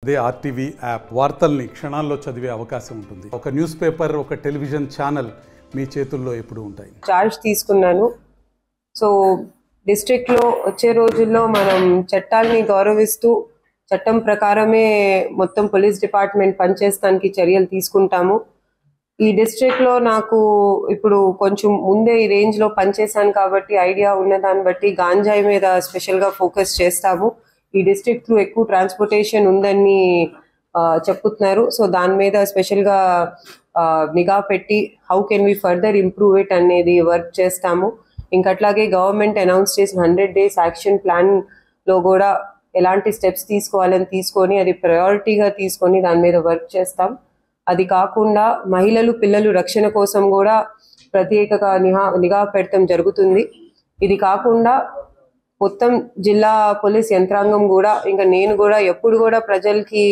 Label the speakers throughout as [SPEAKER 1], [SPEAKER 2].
[SPEAKER 1] అదే RTV app వార్తల్ని క్షణాల్లో చదివే అవకాశం ఉంటుంది. ఒక న్యూస్ పేపర్, ఒక టెలివిజన్ ఛానల్ మీ చేతుల్లో ఎప్పుడూ ఉంటాయి.
[SPEAKER 2] చార్జ్ తీసుకున్నాను. సో డిస్ట్రిక్ట్లో వచ్చే రోజుల్లో మనం చట్టాలని గౌరవిస్తూ చట్టం ప్రకారమే మొత్తం పోలీస్ డిపార్ట్మెంట్ పనిచేయడానికి చర్యలు తీసుకుంటాము. ఈ డిస్ట్రిక్ట్లో నాకు ఇప్పుడు కొంచెం ముందే ఈ రేంజ్లో పనిచేశాను కాబట్టి ఐడియా ఉన్న దాన్ని బట్టి గాంజాయి మీద స్పెషల్గా ఫోకస్ చేస్తాము. ఈ డిస్ట్రిక్ట్ త్రూ ఎక్కువ ట్రాన్స్పోర్టేషన్ ఉందని చెప్తున్నారు. సో దాని మీద స్పెషల్గా నిఘా పెట్టి how can we further improve it అనేది వర్క్ చేస్తాము. ఇంకట్లాగే గవర్నమెంట్ అనౌన్స్ చేసిన 100 days యాక్షన్ ప్లాన్లో కూడా ఎలాంటి స్టెప్స్ తీసుకోవాలని తీసుకొని అది ప్రయారిటీగా తీసుకొని దాని మీద వర్క్ చేస్తాం. అది కాకుండా మహిళలు పిల్లలు రక్షణ కోసం కూడా ప్రత్యేకంగా నిఘా పెడతాం జరుగుతుంది. ఇది కాకుండా మొత్తం జిల్లా పోలీస్ యంత్రాంగం కూడా ఇంకా నేను కూడా ఎప్పుడు కూడా ప్రజలకి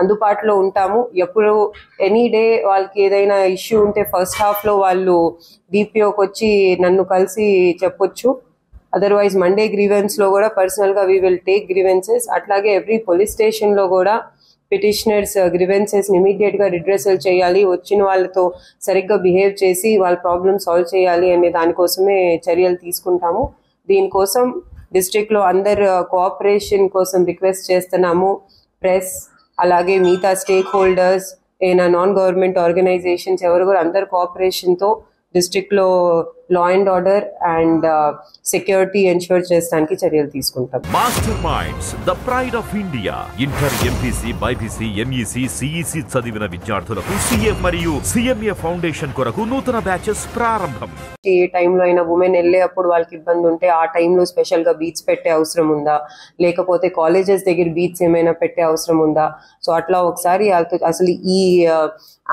[SPEAKER 2] అందుబాటులో ఉంటాము. ఎప్పుడు ఎనీ డే వాళ్ళకి ఏదైనా ఇష్యూ ఉంటే ఫస్ట్ హాఫ్లో వాళ్ళు డిపిఓకి వచ్చి నన్ను కలిసి చెప్పొచ్చు. అదర్వైజ్ మండే గ్రీవెన్స్లో కూడా పర్సనల్గా వీ విల్ టేక్ గ్రీవెన్సెస్. అట్లాగే ఎవ్రీ పోలీస్ స్టేషన్లో కూడా పిటిషనర్స్ గ్రీవెన్సెస్ని ఇమీడియట్గా రిడ్రెసల్ చేయాలి, వచ్చిన వాళ్ళతో సరిగ్గా బిహేవ్ చేసి వాళ్ళ ప్రాబ్లమ్ సాల్వ్ చేయాలి అనే దానికోసమే చర్యలు తీసుకుంటాము. దీనికోసం డిస్ట్రిక్ట్లో అందరు కోఆపరేషన్ కోసం రిక్వెస్ట్ చేస్తున్నాము. ప్రెస్ అలాగే మిగతా స్టేక్ హోల్డర్స్ ఏమైనా నాన్ గవర్నమెంట్ ఆర్గనైజేషన్స్ ఎవరు కూడా అందరు కోఆపరేషన్తో డిస్ట్రిక్ట్లో law and order and security ensure చేయడానికి చర్యలు తీసుకుంటాం.
[SPEAKER 3] Master minds the pride of India. Inter, MPC, BiPC, MEC, CEC చదివిన విద్యార్థులకు సీఏ మరియు సిఎంఏ ఫౌండేషన్ కొరకు నూతన బ్యాచెస్ ప్రారంభం.
[SPEAKER 2] ఏ టైంలో అయినా ఉమెన్ వెళ్ళేటప్పుడు వాళ్ళకి ఇబ్బంది ఉంటే ఆ టైంలో స్పెషల్గా బీట్స్ పెట్టే అవసరం ఉందా, లేకపోతే కాలేజెస్ దగ్గర బీట్స్ ఏమైనా పెట్టే అవసరం ఉందా? సో అట్లా ఒకసారి అసలు ఈ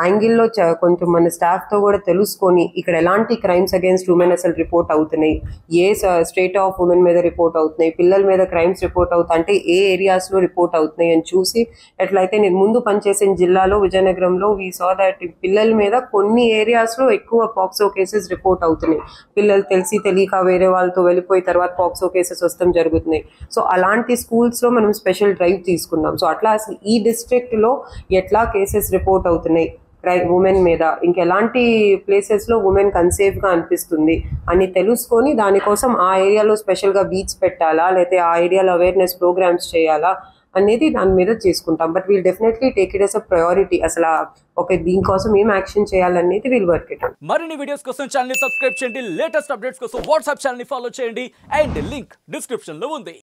[SPEAKER 2] యాంగిల్లో కొంచెం మన స్టాఫ్తో కూడా తెలుసుకొని ఇక్కడ ఎలాంటి క్రైమ్స్ అగేన్స్ట్ ఉమెన్ అసలు రిపోర్ట్ అవుతున్నాయి, ఏ స్టేట్ ఆఫ్ ఉమెన్ మీద రిపోర్ట్ అవుతున్నాయి, పిల్లల మీద క్రైమ్స్ రిపోర్ట్ అవుతాయి అంటే ఏ ఏరియాస్లో రిపోర్ట్ అవుతున్నాయి అని చూసి, ఎట్లయితే నేను ముందు పనిచేసిన జిల్లాలో విజయనగరంలో వీ సా దట్ పిల్లల మీద కొన్ని ఏరియాస్లో ఎక్కువ పాక్సో కేసెస్ రిపోర్ట్ అవుతున్నాయి. పిల్లలు తెలిసి తెలియక వేరే వాళ్ళతో వెళ్ళిపోయి తర్వాత పాక్సో కేసెస్ వస్తాం జరుగుతున్నాయి. సో అలాంటి స్కూల్స్లో మనం స్పెషల్ డ్రైవ్ తీసుకున్నాం. సో అట్లా అసలు ఈ డిస్ట్రిక్ట్లో ఎట్లా కేసెస్ రిపోర్ట్ అవుతున్నాయి ఉమెన్ మీద, ఇంకెలాంటి ప్లేసెస్లో ఉమెన్కి అన్సేఫ్గా అనిపిస్తుంది అని తెలుసుకొని దానికోసం ఆ ఏరియాలో స్పెషల్గా బీట్స్ పెట్టాలా లేకపోతే ఆ ఏరియాలో అవేర్నెస్ ప్రోగ్రామ్స్ చేయాలా అనేది దాని మీద చేసుకుంటాం. But we'll definitely take it yes a priority. అసలు ఓకే దీనికోసం ఏం యాక్షన్ చేయాలనేది వీల్ వర్క్ ఇట్.
[SPEAKER 4] మరిన్ని వీడియోస్ కోసం ఛానల్ ని సబ్స్క్రైబ్ చేయండి, లేటెస్ట్ అప్డేట్స్ కోసం వాట్సాప్ ఛానల్ ని ఫాలో చేయండి అండ్ లింక్ డిస్క్రిప్షన్ లో ఉంది.